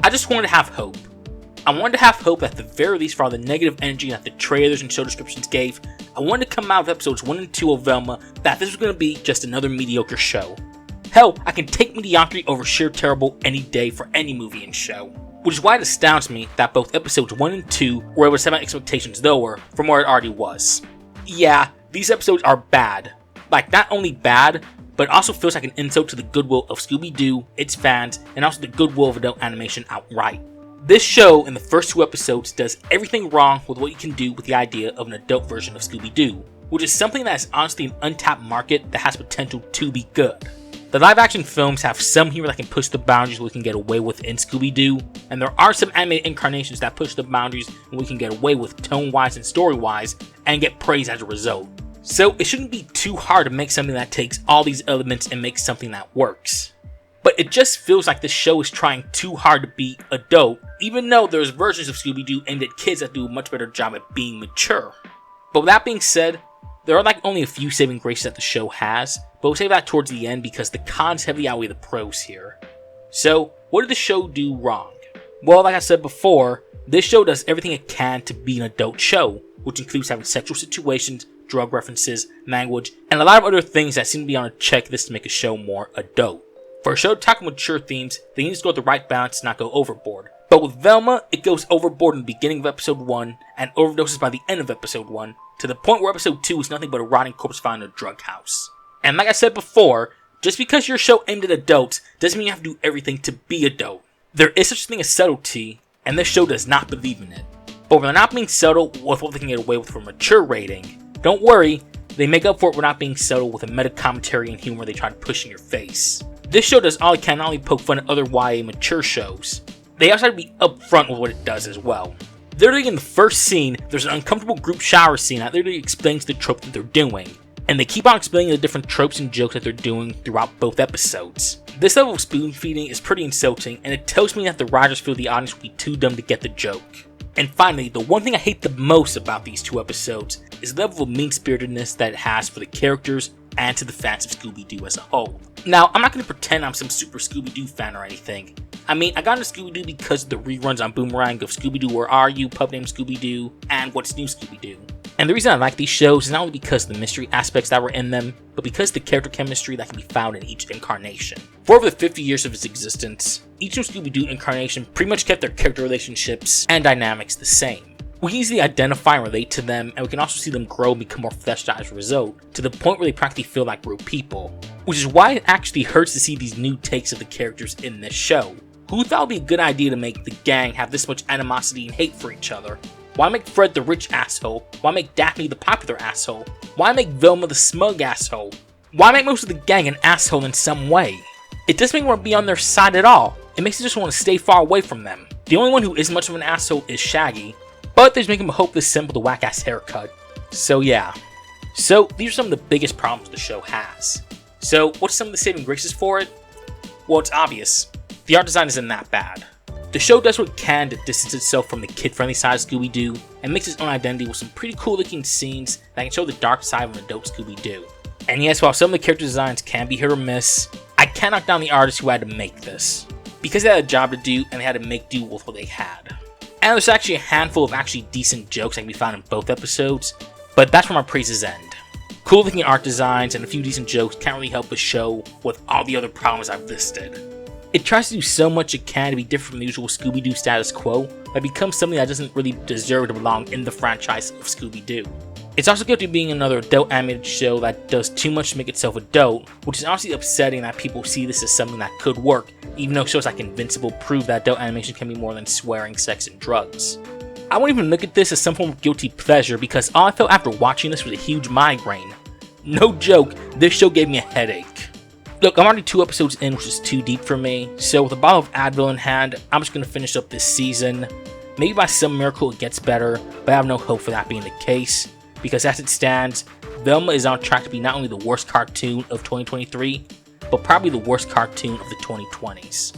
I just wanted to have hope. I wanted to have hope that at the very least, for all the negative energy that the trailers and show descriptions gave, I wanted to come out of episodes 1 and 2 of Velma that this was going to be just another mediocre show. Hell, I can take mediocrity over sheer terrible any day for any movie and show. Which is why it astounds me that both episodes 1 and 2 were able to set my expectations lower from where it already was. Yeah, these episodes are bad. Like, not only bad, but it also feels like an insult to the goodwill of Scooby Doo, its fans, and also the goodwill of adult animation outright. This show, in the first 2 episodes, does everything wrong with what you can do with the idea of an adult version of Scooby Doo, which is something that is honestly an untapped market that has potential to be good. The live action films have some humor that can push the boundaries we can get away with in Scooby Doo, and there are some animated incarnations that push the boundaries and we can get away with tone-wise and story-wise, and get praise as a result. So it shouldn't be too hard to make something that takes all these elements and makes something that works. But it just feels like this show is trying too hard to be adult, even though there's versions of Scooby Doo aimed at kids that do a much better job at being mature. But with that being said, there are like only a few saving graces that the show has, but we'll save that towards the end because the cons heavily outweigh the pros here. So, what did the show do wrong? Well, like I said before, this show does everything it can to be an adult show, which includes having sexual situations, drug references, language, and a lot of other things that seem to be on a checklist to make a show more adult. For a show to tackle mature themes, they need to go with the right balance to not go overboard. But with Velma, it goes overboard in the beginning of episode 1, and overdoses by the end of episode 1, to the point where episode 2 is nothing but a rotting corpse found in a drug house. And like I said before, just because your show aimed at adults doesn't mean you have to do everything to be adult. There is such a thing as subtlety, and this show does not believe in it. But when they're not being subtle with what they can get away with for a mature rating, don't worry, they make up for it for not being subtle with a meta commentary and humor they try to push in your face. This show does all it can not only poke fun at other YA mature shows, they also have to be upfront with what it does as well. Literally in the first scene, there's an uncomfortable group shower scene that literally explains the trope that they're doing. And they keep on explaining the different tropes and jokes that they're doing throughout both episodes. This level of spoon feeding is pretty insulting, and it tells me that the writers feel the audience will be too dumb to get the joke. And finally, the one thing I hate the most about these 2 episodes is the level of mean-spiritedness that it has for the characters and to the fans of Scooby Doo as a whole. Now, I'm not going to pretend I'm some super Scooby Doo fan or anything. I mean, I got into Scooby Doo because of the reruns on Boomerang of Scooby Doo Where Are You, Pup Named Scooby Doo, and What's New Scooby Doo. And the reason I like these shows is not only because of the mystery aspects that were in them, but because of the character chemistry that can be found in each incarnation. For over the 50 years of its existence, each new Scooby Doo incarnation pretty much kept their character relationships and dynamics the same. We can easily identify and relate to them, and we can also see them grow and become more fleshed out as a result, to the point where they practically feel like real people. Which is why it actually hurts to see these new takes of the characters in this show. Who thought it would be a good idea to make the gang have this much animosity and hate for each other? Why make Fred the rich asshole? Why make Daphne the popular asshole? Why make Velma the smug asshole? Why make most of the gang an asshole in some way? It doesn't make me want to be on their side at all. It makes me just want to stay far away from them. The only one who isn't much of an asshole is Shaggy, but they just make him a hopeless simple with a whack-ass haircut. So yeah. So these are some of the biggest problems the show has. So what's some of the saving graces for it? Well, it's obvious. The art design isn't that bad. The show does what it can to distance itself from the kid-friendly side of Scooby Doo, and makes its own identity with some pretty cool looking scenes that can show the dark side of an adult Scooby Doo. And yes, while some of the character designs can be hit or miss, I can't knock down the artists who had to make this, because they had a job to do and they had to make do with what they had. And there's actually a handful of actually decent jokes that can be found in both episodes, but that's where my praises end. Cool looking art designs and a few decent jokes can't really help the show with all the other problems I've listed. It tries to do so much it can to be different from the usual Scooby Doo status quo, that it becomes something that doesn't really deserve to belong in the franchise of Scooby Doo. It's also guilty of being another adult animated show that does too much to make itself adult, which is honestly upsetting that people see this as something that could work, even though shows like Invincible prove that adult animation can be more than swearing, sex, and drugs. I won't even look at this as some form of guilty pleasure because all I felt after watching this was a huge migraine. No joke, this show gave me a headache. Look, I'm already 2 episodes in, which is too deep for me, so with a bottle of Advil in hand, I'm just going to finish up this season. Maybe by some miracle it gets better, but I have no hope for that being the case, because as it stands, Velma is on track to be not only the worst cartoon of 2023, but probably the worst cartoon of the 2020s.